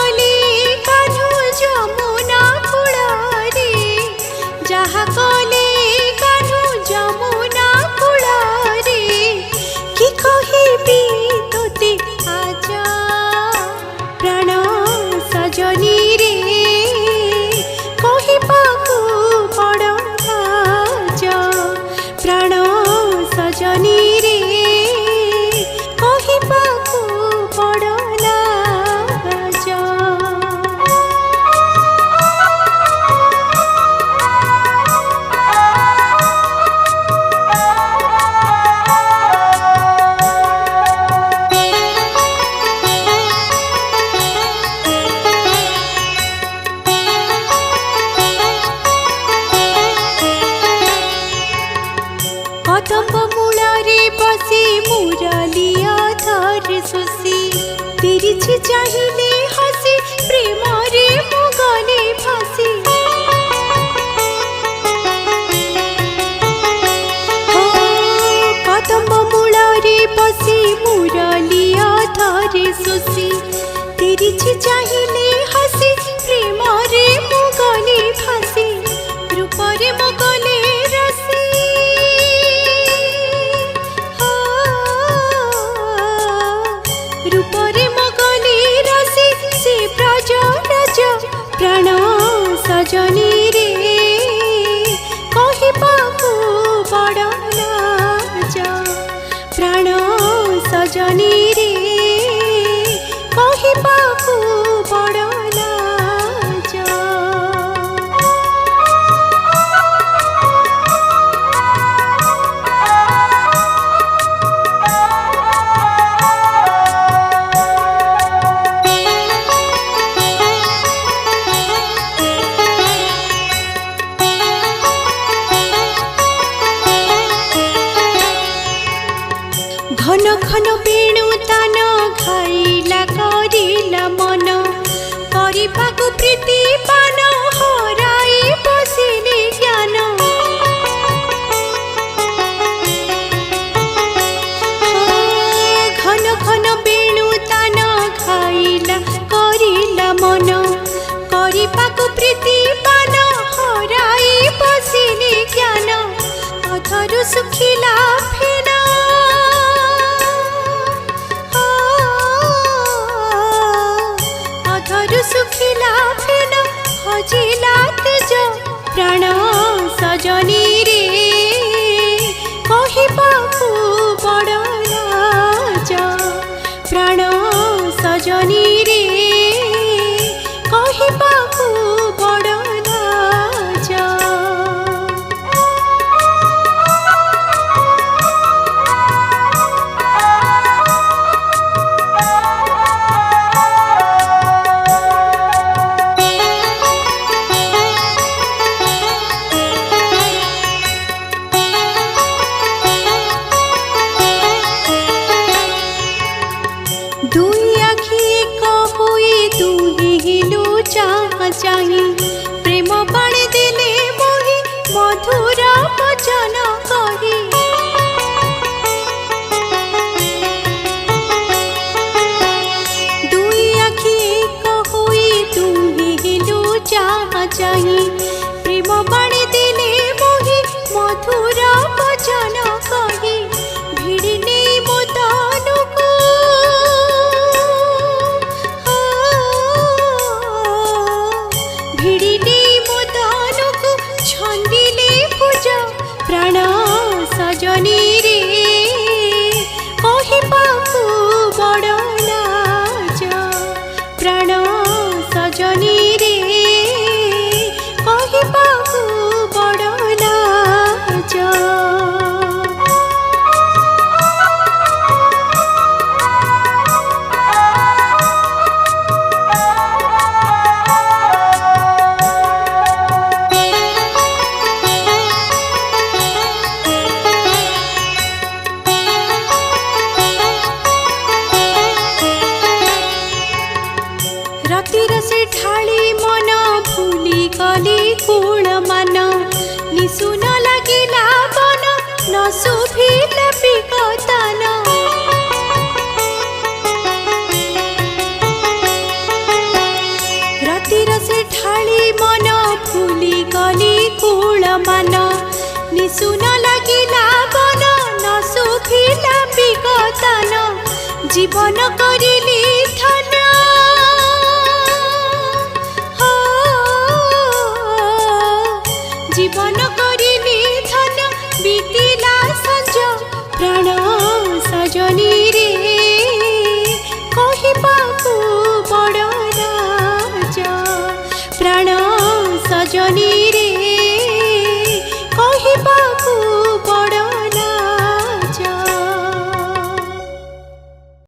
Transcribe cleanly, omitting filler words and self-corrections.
कले कान्हू जमुना कूଳରେ जहा कले कान्हू जमुना कूଳରେ कि कहिबी तोते आजा प्राण सजनी रे कहिबाकू बड़ लाज प्राण सजनी रे कहिबाकू बड़ लाज। कदम्ब मूଳରେ बसी मुरलिया धर सुसी तिरिछि चाहिले हसी प्रेमरे मु गले फासी कदम्ब मूଳରେ बसी मुरलिया धर सुसी तिरिछि चाहिले हसी प्रेमरे मु गले फासी रूपरे मु गले रसी रूपरे मगले रसी से ब्रज रज प्राण सजनी रे कहिबाकू बड़ लाज प्राण सजनी रे कहिबाकू बड़ लाज। घन घन वेणु तान खाइला करिला मन करिबाकू प्रीति पान हराई बसिले ज्ञान घन घन वेणु तान खाइला करिला मन करिबाकू प्रीति पान हराई बसिले ज्ञान अधरु सुखिला फेना अधरु सुखिला फेना हजिला तेज प्राण सजनी रे कहिबाकू बड़ लाज प्राण सजनी रे कहिबाकू बड़ लाज। दुई आखि एक हुई दुहिलु चाही प्रेम बाणी दिले मोहि मधुर वचन कही दुई आखि एक हुई दुहिलु चाही प्रेम बाणी दिले मोहि मधुर वचन कही भिड़ी नहीं मो तनुको भिड़िले मो तनुको छंदिले पूजा प्राण सजनी रे कहिबाकू बड़ लाज प्राण सजनी रे कहिबाकू बड़ लाज। रतिर से ढाली मन भूली गली गुण मान निशुन लगिला बन न शुभिला विगतान ढाली मन फुली गली कूल मान निशुन लगिला बन न सुखिला विगतन जीवन करिली धन जीवन करिली धन बीतिला सज प्राण सजनी रे